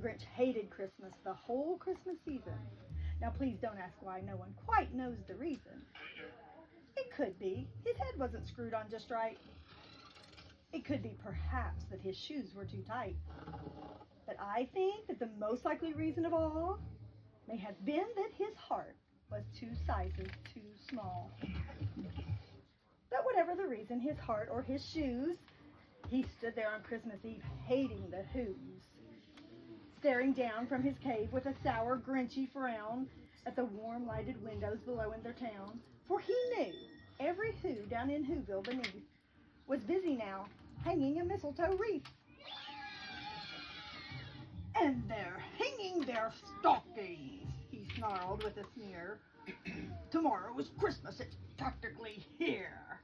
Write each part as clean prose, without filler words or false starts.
Grinch hated Christmas the whole Christmas season. Now please don't ask why. No one quite knows the reason. It could be his head wasn't screwed on just right. It could be perhaps that his shoes were too tight. But I think that the most likely reason of all may have been that his heart was 2 sizes too small. But whatever the reason, his heart or his shoes, he stood there on Christmas Eve hating the Who's, staring down from his cave with a sour, grinchy frown at the warm lighted windows below in their town. For he knew every Who down in Whoville beneath was busy now hanging a mistletoe wreath. And they're hanging their stockings, he snarled with a sneer. Tomorrow is Christmas, it's practically here.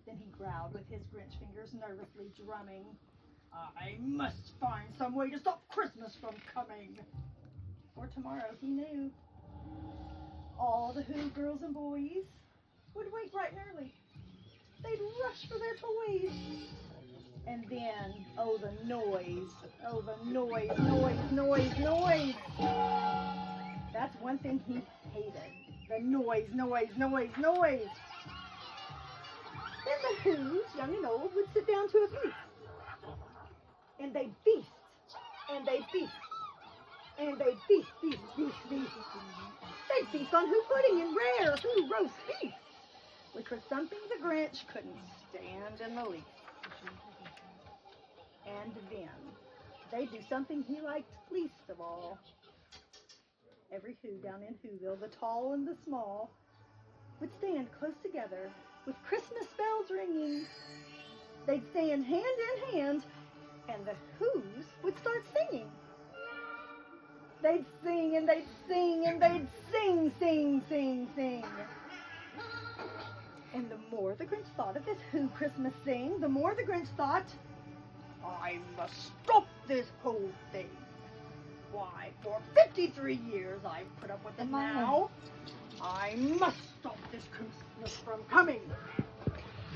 Then he growled with his Grinch fingers nervously drumming. I must find some way to stop Christmas from coming. For tomorrow, he knew, all the Who girls and boys would wake bright and early. They'd rush for their toys. And then, oh the noise, noise. That's one thing he hated. The noise. Then the Who's, young and old, would sit down to a feast. And they'd feast. And they'd feast. And they'd feast. They'd feast on Who pudding and rare Who roast beef, which was something the Grinch couldn't stand in the least. And then they'd do something he liked least of all. Every Who down in Whoville, the tall and the small, would stand close together with Christmas bells ringing. They'd stand hand in hand, and the Who's would start singing. They'd sing and they'd sing and they'd sing. And the more the Grinch thought of this Who Christmas thing, the more the Grinch thought, I must stop this whole thing. Why, for 53 years I've put up with it now. I must stop this Christmas from coming.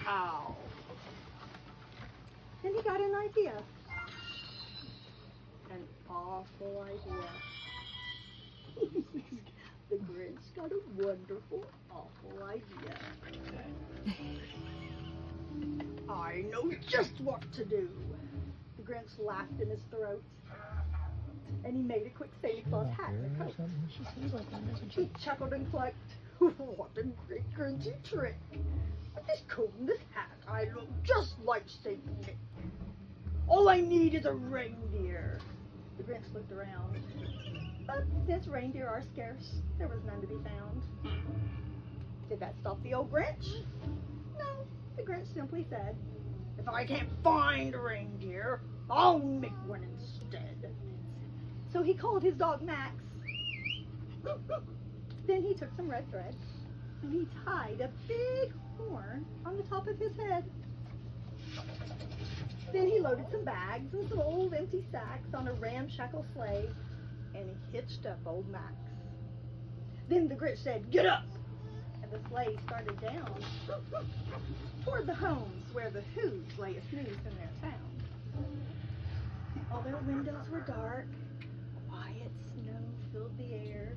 Ow. Then he got an idea. An awful idea. The Grinch got a wonderful, awful idea. I know just what to do. The Grinch laughed in his throat. And he made a quick Santa Claus hat and coat. He chuckled and clucked. What a great Grinchy trick. With this coat and this hat, I look just like Saint Nick. All I need is a reindeer. The Grinch looked around. But since reindeer are scarce, there was none to be found. Did that stop the old Grinch? No, the Grinch simply said, if I can't find a reindeer, I'll make one instead. So he called his dog Max. Then he took some red thread and he tied a big horn on the top of his head. Then he loaded some bags and some old empty sacks on a ramshackle sleigh, and he hitched up old Max. Then the Grinch said, get up! And the sleigh started down toward the homes where the Who's lay asnooze in their town. All their windows were dark, quiet snow filled the air.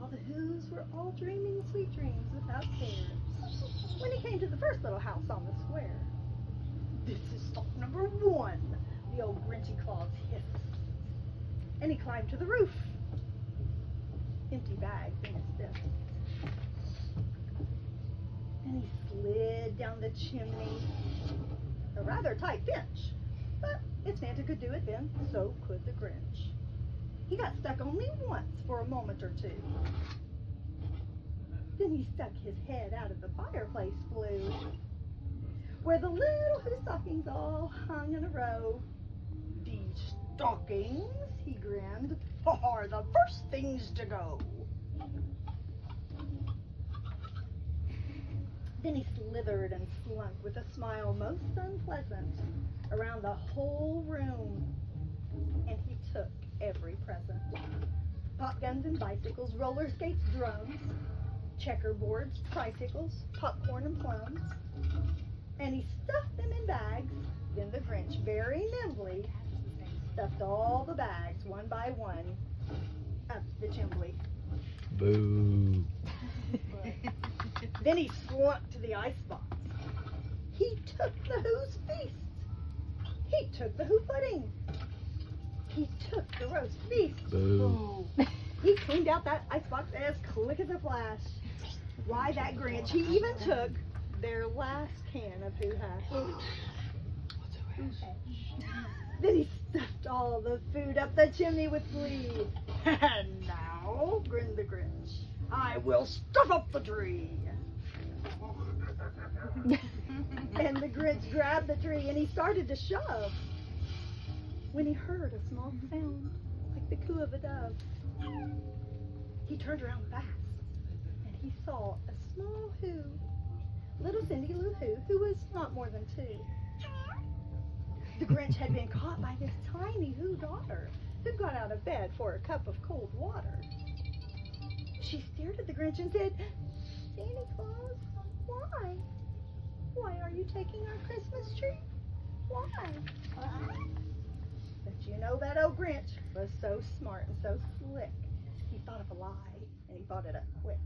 All the Who's were all dreaming sweet dreams without care. When he came to the first little house on the square, this is stop number 1, the old Grinchy Claus hissed. And he climbed to the roof, empty bags in his fists. Then he slid down the chimney, a rather tight pinch, but if Santa could do it then, so could the Grinch. He got stuck only once for a moment or two. Then he stuck his head out of the fireplace flue, where the little Who stockings all hung in a row. These stockings, he grinned, are the first things to go. Then he slithered and slunk with a smile most unpleasant around the whole room, and he took every present. Pop guns and bicycles, roller skates, drums, checkerboards, tricycles, popcorn and plums, and he stuffed them in bags. Then the Grinch very nimbly stuffed all the bags, one by one, up the chimney. Boo. Then he slumped to the icebox. He took the Who's feast. He took the Who pudding. He took the roast beef. Boo. He cleaned out that icebox as quick as a flash. Why, that Grinch, he even took their last can of Who Hash. Then he stuffed all the food up the chimney with glee. And now, grinned the Grinch, I will stuff up the tree. And the Grinch grabbed the tree and he started to shove, when he heard a small sound like the coo of a dove. He turned around fast and he saw a small Who, little Cindy Lou Who was not more than 2. The Grinch had been caught by his tiny Who daughter, who got out of bed for a cup of cold water. She stared at the Grinch and said, Santa Claus, why? Why are you taking our Christmas tree? Why? But you know that old Grinch was so smart and so slick. He thought of a lie, and he thought it up quick.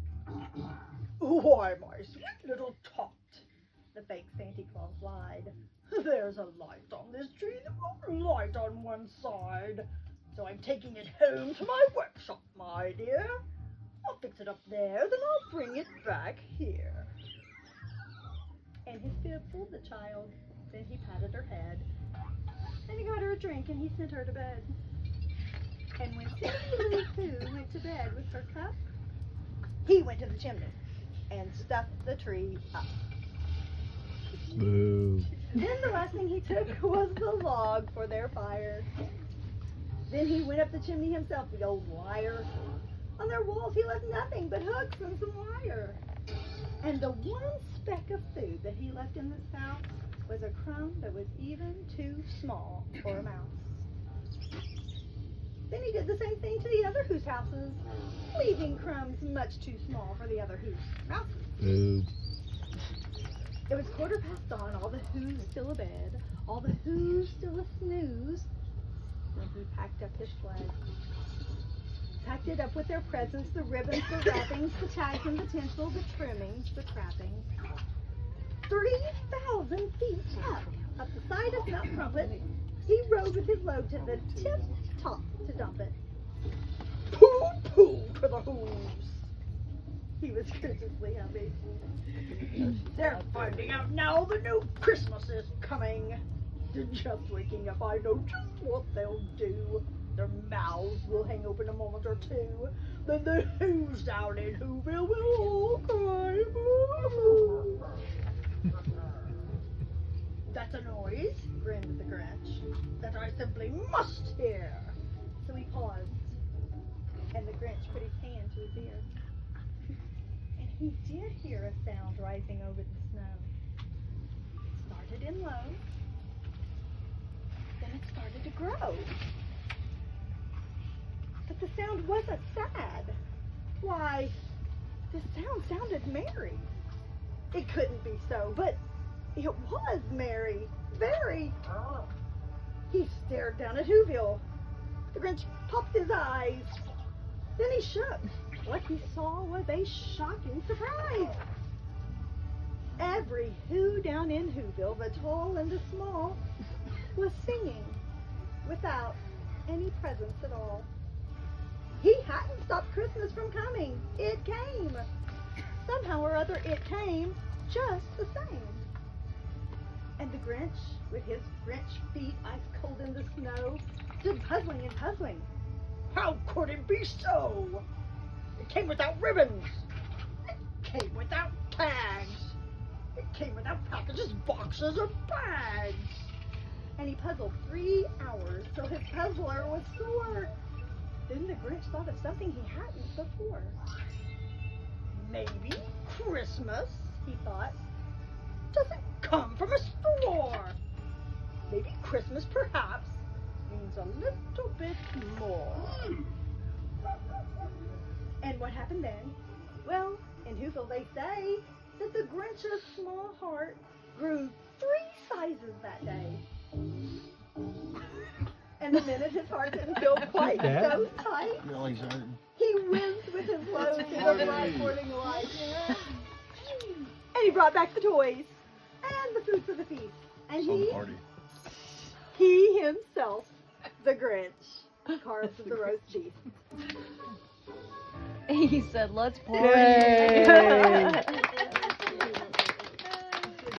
Why, my sweet little tot, the fake Santa Claus lied. There's a light on this tree that won't light on one side. So I'm taking it home to my workshop, my dear. I'll fix it up there, then I'll bring it back here. And his fib fooled the child. Then he patted her head. And he got her a drink and he sent her to bed. And when Cindy Lou Who went to bed with her cup, he went to the chimney and stuffed the tree up. Boo. Then the last thing he took was the log for their fire. Then he went up the chimney himself, the old liar. On their walls he left nothing but hooks and some wire. And the one speck of food that he left in this house was a crumb that was even too small for a mouse. Then he did the same thing to the other Who's houses, leaving crumbs much too small for the other Who's mouses. Boo. It was dawn, all the Who's still abed, all the Who's still a snooze, when he packed up his sled. Packed it up with their presents, the ribbons, the wrappings, the tags and the tinsel, the trimmings, the trappings. 3,000 feet up the side of Mount Crumpet, he rode with his load to the tip top to dump it. Pooh, pooh to the Who's. He was graciously happy. They're finding out now the new Christmas is coming. They're just waking up, I know just what they'll do. Their mouths will hang open a moment or two. Then the Who's down in Whoville will all cry. That's a noise, grinned the Grinch, that I simply must hear. So he paused, and the Grinch put his hand to his ear. And he did hear a sound rising over the snow. It started in low, then it started to grow. But the sound wasn't sad. Why, the sound sounded merry. It couldn't be so, but it was merry, very. He stared down at Whoville. The Grinch popped his eyes. Then he shook. What he saw was a shocking surprise. Every Who down in Whoville, the tall and the small, was singing without any presents at all. He hadn't stopped Christmas from coming. It came. Somehow or other it came just the same. And the Grinch, with his Grinch feet ice cold in the snow, stood puzzling and puzzling. How could it be so? It came without ribbons. It came without tags. It came without packages, boxes, or bags. And he puzzled 3 hours till his puzzler was sore. Then the Grinch thought of something he hadn't before. Maybe Christmas, he thought, doesn't come from a store. Maybe Christmas, perhaps, means a little bit more. And what happened then? Well, in Whoville they say that the Grinch's small heart grew 3 sizes that day. And the minute his heart didn't feel quite Dad? so tight, Really hurting. he whizzed with his load to the bright morning light. And he brought back the toys and the food for the feast. And Some party. he himself, the Grinch, carved the roast beef. He said, let's party. Yay!